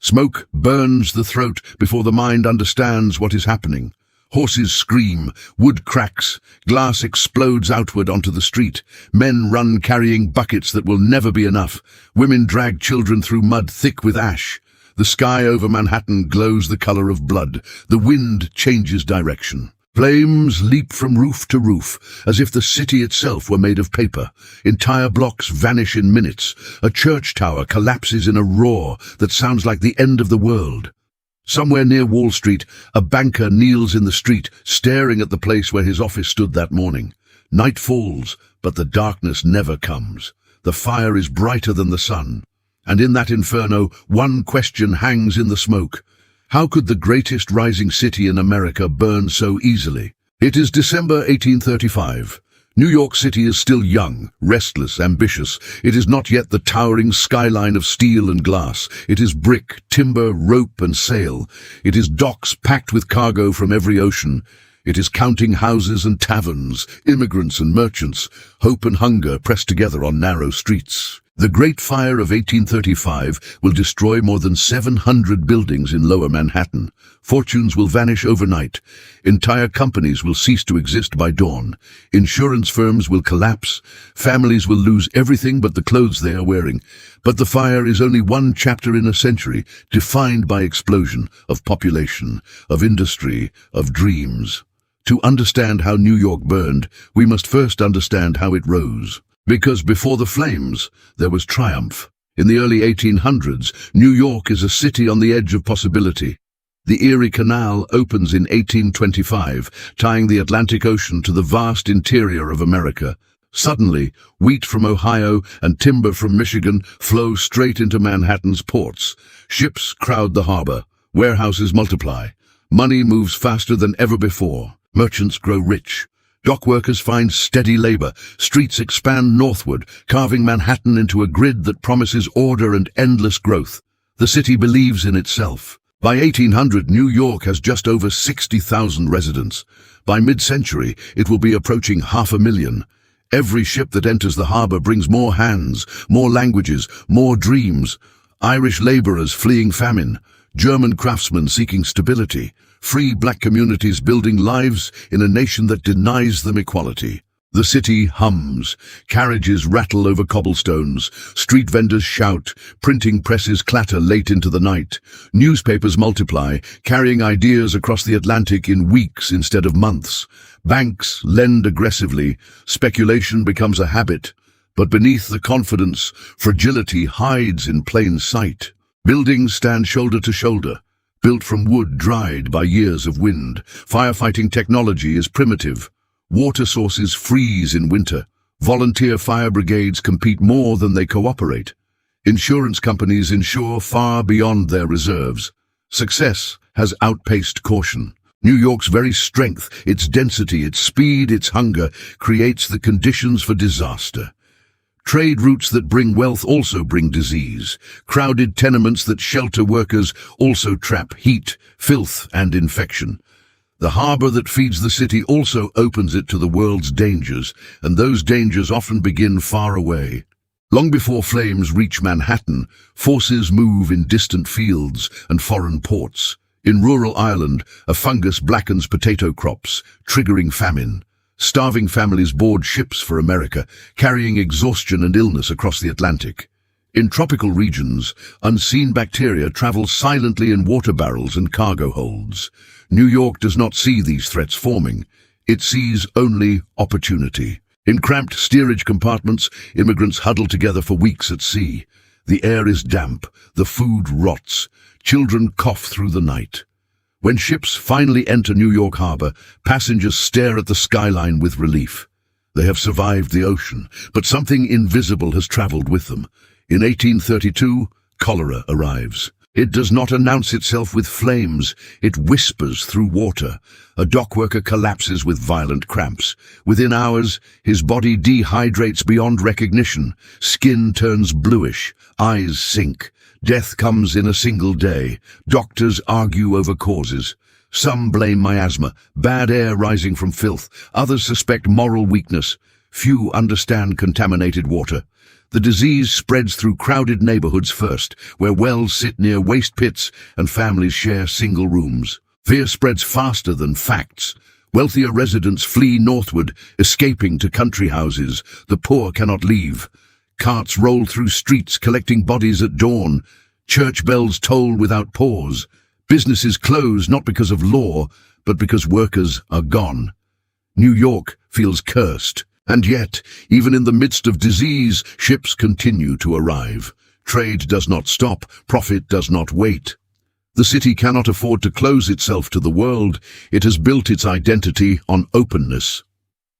Smoke burns the throat before the mind understands what is happening. Horses scream, wood cracks, glass explodes outward onto the street. Men run carrying buckets that will never be enough. Women drag children through mud thick with ash. The sky over Manhattan glows the color of blood. The wind changes direction. Flames leap from roof to roof, as if the city itself were made of paper. Entire blocks vanish in minutes. A church tower collapses in a roar that sounds like the end of the world. Somewhere near Wall Street, a banker kneels in the street, staring at the place where his office stood that morning. Night falls, but the darkness never comes. The fire is brighter than the sun. And in that inferno, one question hangs in the smoke. How could the greatest rising city in America burn so easily? It is December 1835. New York City is still young, restless, ambitious. It is not yet the towering skyline of steel and glass. It is brick, timber, rope, and sail. It is docks packed with cargo from every ocean. It is counting houses and taverns, immigrants and merchants, hope and hunger pressed together on narrow streets. The Great Fire of 1835 will destroy more than 700 buildings in Lower Manhattan. Fortunes will vanish overnight. Entire companies will cease to exist by dawn. Insurance firms will collapse. Families will lose everything but the clothes they are wearing. But the fire is only one chapter in a century, defined by explosion, of population, of industry, of dreams. To understand how New York burned, we must first understand how it rose. Because before the flames, there was triumph. In the early 1800s, New York is a city on the edge of possibility. The Erie Canal opens in 1825, tying the Atlantic Ocean to the vast interior of America. Suddenly, wheat from Ohio and timber from Michigan flow straight into Manhattan's ports. Ships crowd the harbor. Warehouses multiply. Money moves faster than ever before. Merchants grow rich. Dock workers find steady labor. Streets expand northward, carving Manhattan into a grid that promises order and endless growth. The city believes in itself. By 1800, New York has just over 60,000 residents. By mid-century, it will be approaching 500,000. Every ship that enters the harbor brings more hands, more languages, more dreams. Irish laborers fleeing famine, German craftsmen seeking stability, free black communities building lives in a nation that denies them equality. The city hums. Carriages rattle over cobblestones. Street vendors shout. Printing presses clatter late into the night. Newspapers multiply, carrying ideas across the Atlantic in weeks instead of months. Banks lend aggressively. Speculation becomes a habit. But beneath the confidence, fragility hides in plain sight. Buildings stand shoulder to shoulder, built from wood dried by years of wind. Firefighting technology is primitive. Water sources freeze in winter. Volunteer fire brigades compete more than they cooperate. Insurance companies insure far beyond their reserves. Success has outpaced caution. New York's very strength, its density, its speed, its hunger, creates the conditions for disaster. Trade routes that bring wealth also bring disease. Crowded tenements that shelter workers also trap heat, filth, and infection. The harbor that feeds the city also opens it to the world's dangers, and those dangers often begin far away. Long before flames reach Manhattan, forces move in distant fields and foreign ports. In rural Ireland, a fungus blackens potato crops, triggering famine. Starving families board ships for America, carrying exhaustion and illness across the Atlantic. In tropical regions, unseen bacteria travel silently in water barrels and cargo holds. New York does not see these threats forming. It sees only opportunity. In cramped steerage compartments, immigrants huddle together for weeks at sea. The air is damp, the food rots, children cough through the night. When ships finally enter New York Harbor, passengers stare at the skyline with relief. They have survived the ocean, but something invisible has traveled with them. In 1832, cholera arrives. It does not announce itself with flames, it whispers through water. A dockworker collapses with violent cramps. Within hours, his body dehydrates beyond recognition. Skin turns bluish, eyes sink. Death comes in a single day. Doctors argue over causes. Some blame miasma, bad air rising from filth. Others suspect moral weakness. Few understand contaminated water. The disease spreads through crowded neighborhoods first, where wells sit near waste pits and families share single rooms. Fear spreads faster than facts. Wealthier residents flee northward, escaping to country houses. The poor cannot leave. Carts roll through streets collecting bodies at dawn. Church bells toll without pause. Businesses close not because of law, but because workers are gone. New York feels cursed. And yet, even in the midst of disease, ships continue to arrive. Trade does not stop, profit does not wait. The city cannot afford to close itself to the world. It has built its identity on openness.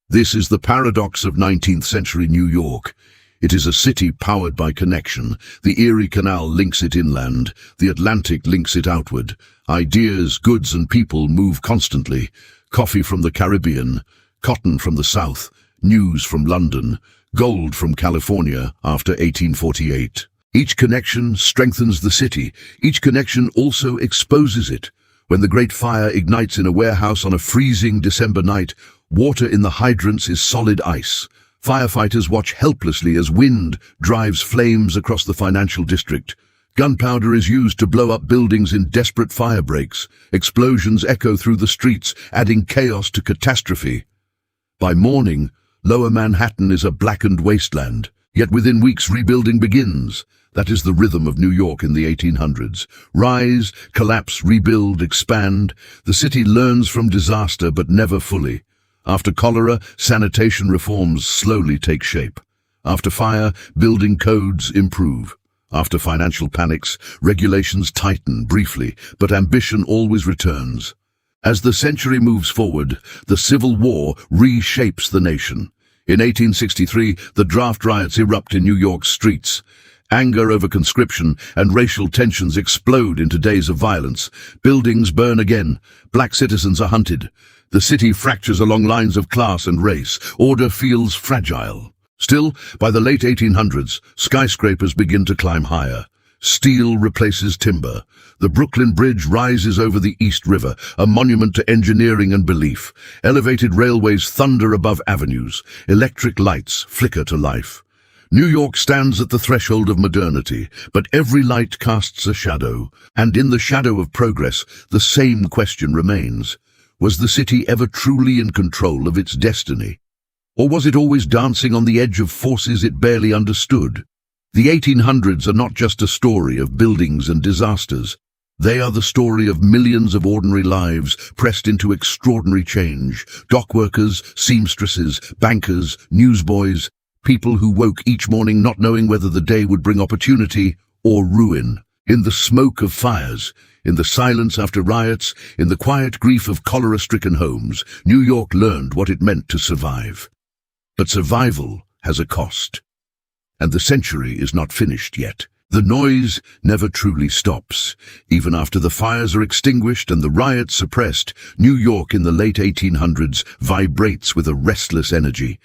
This is the paradox of 19th century New York. It is a city powered by connection. The Erie Canal links it inland. The Atlantic links it outward. Ideas, goods and people move constantly. Coffee from the Caribbean, cotton from the South, news from London, gold from California after 1848. Each connection strengthens the city. Each connection also exposes it. When the Great Fire ignites in a warehouse on a freezing December night, water in the hydrants is solid ice. Firefighters watch helplessly as wind drives flames across the financial district. Gunpowder is used to blow up buildings in desperate fire breaks. Explosions echo through the streets, adding chaos to catastrophe. By morning, Lower Manhattan is a blackened wasteland, yet within weeks rebuilding begins. That is the rhythm of New York in the 1800s. Rise, collapse, rebuild, expand. The city learns from disaster, but never fully. After cholera, sanitation reforms slowly take shape. After fire, building codes improve. After financial panics, regulations tighten briefly, but ambition always returns. As the century moves forward, the Civil War reshapes the nation. In 1863, the draft riots erupt in New York's streets. Anger over conscription and racial tensions explode into days of violence. Buildings burn again. Black citizens are hunted. The city fractures along lines of class and race. Order feels fragile. Still, by the late 1800s, skyscrapers begin to climb higher. Steel replaces timber. The Brooklyn Bridge rises over the East River, a monument to engineering and belief. Elevated railways thunder above avenues. Electric lights flicker to life. New York stands at the threshold of modernity, but every light casts a shadow. And in the shadow of progress, the same question remains. Was the city ever truly in control of its destiny? Or was it always dancing on the edge of forces it barely understood? The 1800s are not just a story of buildings and disasters. They are the story of millions of ordinary lives pressed into extraordinary change. Dockworkers, seamstresses, bankers, newsboys, people who woke each morning not knowing whether the day would bring opportunity or ruin. In the smoke of fires, in the silence after riots, in the quiet grief of cholera-stricken homes, New York learned what it meant to survive. But survival has a cost. And the century is not finished yet. The noise never truly stops. Even after the fires are extinguished and the riots suppressed, New York in the late 1800s vibrates with a restless energy.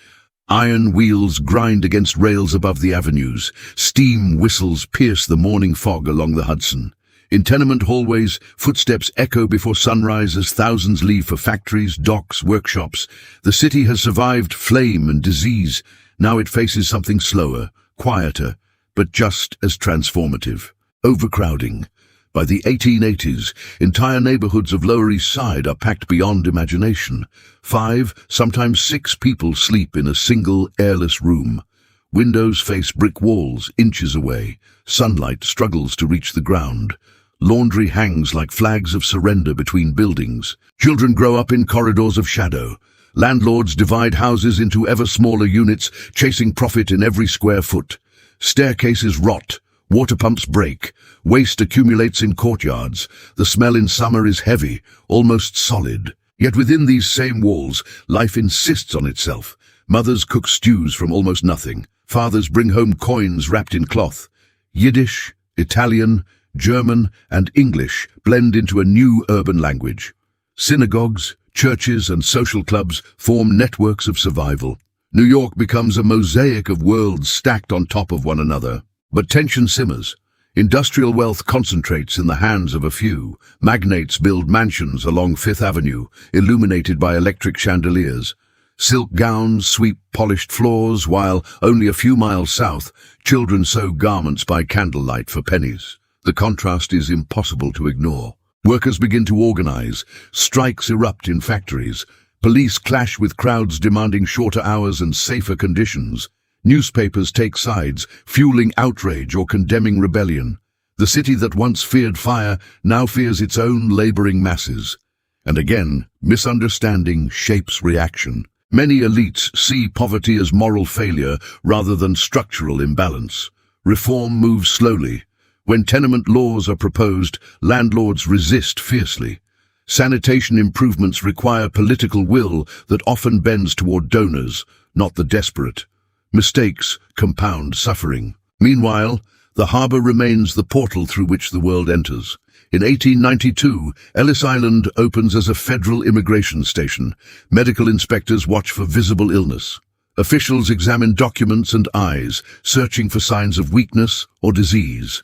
Iron wheels grind against rails above the avenues. Steam whistles pierce the morning fog along the Hudson. In tenement hallways, footsteps echo before sunrise as thousands leave for factories, docks, workshops. The city has survived flame and disease. Now it faces something slower, quieter, but just as transformative. Overcrowding. By the 1880s, entire neighborhoods of Lower East Side are packed beyond imagination. 5, sometimes 6 people sleep in a single airless room. Windows face brick walls inches away. Sunlight struggles to reach the ground. Laundry hangs like flags of surrender between buildings. Children grow up in corridors of shadow. Landlords divide houses into ever smaller units, chasing profit in every square foot. Staircases rot. Water pumps break. Waste accumulates in courtyards. The smell in summer is heavy, almost solid. Yet within these same walls, life insists on itself. Mothers cook stews from almost nothing. Fathers bring home coins wrapped in cloth. Yiddish, Italian, German, and English blend into a new urban language. Synagogues, churches, and social clubs form networks of survival. New York becomes a mosaic of worlds stacked on top of one another. But tension simmers. Industrial wealth concentrates in the hands of a few. Magnates build mansions along Fifth Avenue, illuminated by electric chandeliers. Silk gowns sweep polished floors, while, only a few miles south, children sew garments by candlelight for pennies. The contrast is impossible to ignore. Workers begin to organize, strikes erupt in factories, police clash with crowds demanding shorter hours and safer conditions. Newspapers take sides, fueling outrage or condemning rebellion. The city that once feared fire now fears its own laboring masses. And again, misunderstanding shapes reaction. Many elites see poverty as moral failure rather than structural imbalance. Reform moves slowly. When tenement laws are proposed, landlords resist fiercely. Sanitation improvements require political will that often bends toward donors, not the desperate. Mistakes compound suffering. Meanwhile, the harbour remains the portal through which the world enters. In 1892, Ellis Island opens as a federal immigration station. Medical inspectors watch for visible illness. Officials examine documents and eyes, searching for signs of weakness or disease.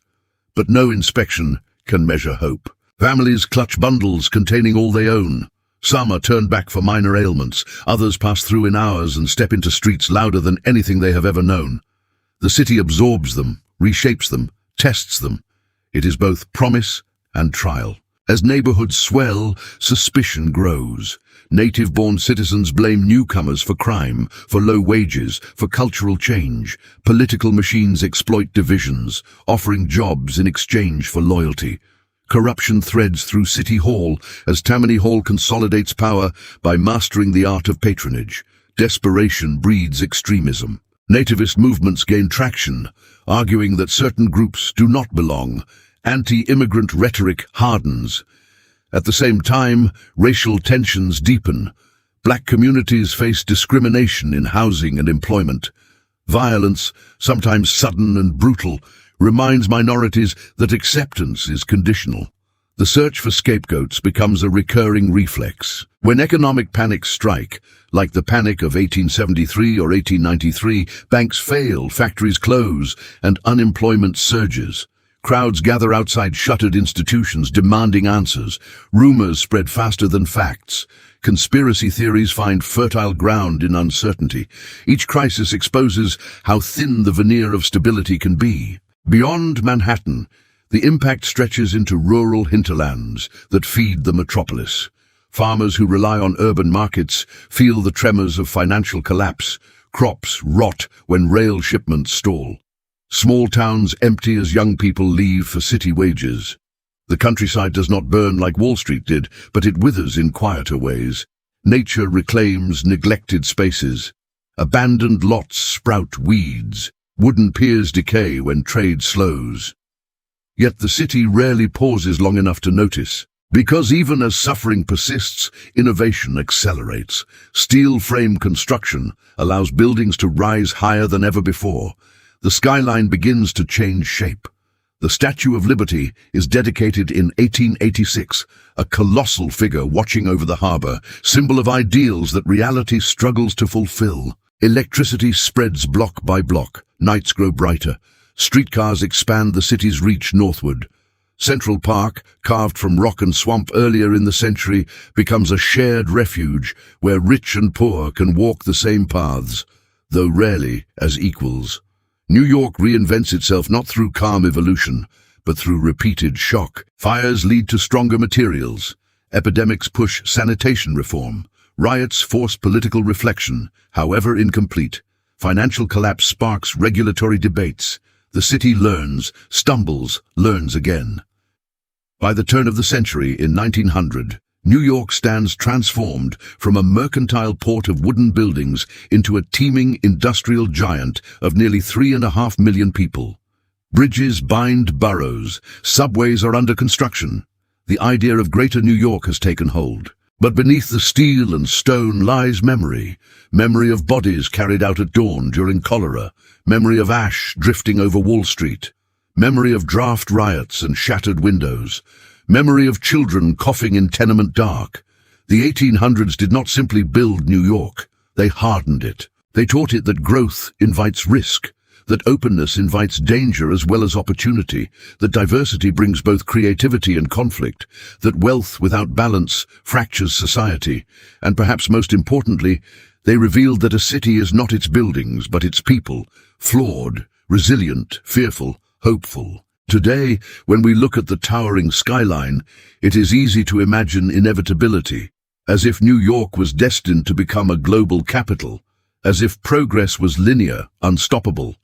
But no inspection can measure hope. Families clutch bundles containing all they own. Some are turned back for minor ailments. Others pass through in hours and step into streets louder than anything they have ever known. The city absorbs them, reshapes them, tests them. It is both promise and trial. As neighborhoods swell, suspicion grows. Native-born citizens blame newcomers for crime, for low wages, for cultural change. Political machines exploit divisions, offering jobs in exchange for loyalty. Corruption threads through City Hall as Tammany Hall consolidates power by mastering the art of patronage. Desperation breeds extremism. Nativist movements gain traction, arguing that certain groups do not belong. Anti-immigrant rhetoric hardens. At the same time, racial tensions deepen. Black communities face discrimination in housing and employment. Violence, sometimes sudden and brutal, reminds minorities that acceptance is conditional. The search for scapegoats becomes a recurring reflex. When economic panics strike, like the Panic of 1873 or 1893, banks fail, factories close, and unemployment surges. Crowds gather outside shuttered institutions demanding answers. Rumors spread faster than facts. Conspiracy theories find fertile ground in uncertainty. Each crisis exposes how thin the veneer of stability can be. Beyond Manhattan, the impact stretches into rural hinterlands that feed the metropolis. Farmers who rely on urban markets feel the tremors of financial collapse. Crops rot when rail shipments stall. Small towns empty as young people leave for city wages. The countryside does not burn like Wall Street did, but it withers in quieter ways. Nature reclaims neglected spaces. Abandoned lots sprout weeds. Wooden piers decay when trade slows. Yet the city rarely pauses long enough to notice. Because even as suffering persists, innovation accelerates. Steel frame construction allows buildings to rise higher than ever before. The skyline begins to change shape. The Statue of Liberty is dedicated in 1886, a colossal figure watching over the harbor, symbol of ideals that reality struggles to fulfill. Electricity spreads block by block. Nights grow brighter. Streetcars expand the city's reach northward. Central Park, carved from rock and swamp earlier in the century, becomes a shared refuge where rich and poor can walk the same paths, though rarely as equals. New York reinvents itself not through calm evolution, but through repeated shock. Fires lead to stronger materials. Epidemics push sanitation reform. Riots force political reflection, however incomplete. Financial collapse sparks regulatory debates. The city learns, stumbles, learns again. By the turn of the century, in 1900, New York stands transformed from a mercantile port of wooden buildings into a teeming industrial giant of nearly 3.5 million people. Bridges bind boroughs, subways are under construction. The idea of Greater New York has taken hold. But beneath the steel and stone lies memory. Memory of bodies carried out at dawn during cholera. Memory of ash drifting over Wall Street. Memory of draft riots and shattered windows. Memory of children coughing in tenement dark. The 1800s did not simply build New York. They hardened it. They taught it that growth invites risk, that openness invites danger as well as opportunity, that diversity brings both creativity and conflict, that wealth without balance fractures society, and perhaps most importantly, They revealed that a city is not its buildings, but its people, flawed, resilient, fearful, hopeful. Today, when we look at the towering skyline, it is easy to imagine inevitability, as if New York was destined to become a global capital, as if progress was linear, unstoppable.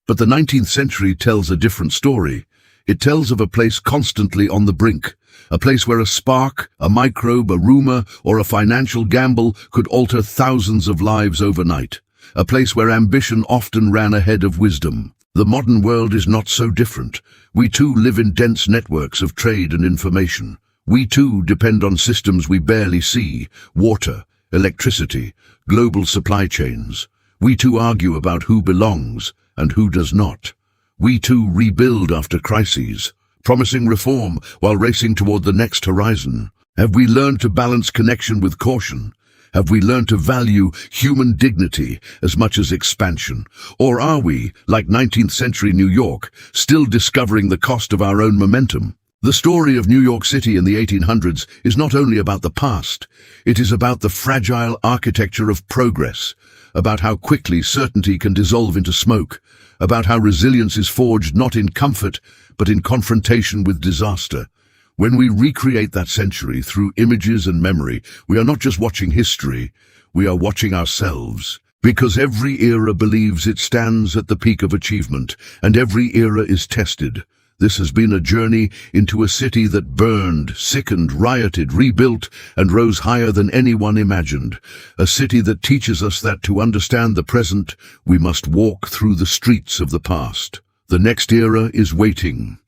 But the 19th century tells a different story. It tells of a place constantly on the brink, a place where a spark, a microbe, a rumor, or a financial gamble could alter thousands of lives overnight, a place where ambition often ran ahead of wisdom. The modern world is not so different. We too live in dense networks of trade and information. We too depend on systems we barely see: water, electricity, global supply chains. We too argue about who belongs and who does not. We too rebuild after crises, promising reform while racing toward the next horizon. Have we learned to balance connection with caution? Have we learned to value human dignity as much as expansion? Or are we, like 19th century New York, still discovering the cost of our own momentum? The story of New York City in the 1800s is not only about the past, it is about the fragile architecture of progress, about how quickly certainty can dissolve into smoke, about how resilience is forged not in comfort, but in confrontation with disaster. When we recreate that century through images and memory, we are not just watching history, we are watching ourselves. Because every era believes it stands at the peak of achievement, and every era is tested. This has been a journey into a city that burned, sickened, rioted, rebuilt, and rose higher than anyone imagined. A city that teaches us that to understand the present, we must walk through the streets of the past. The next era is waiting.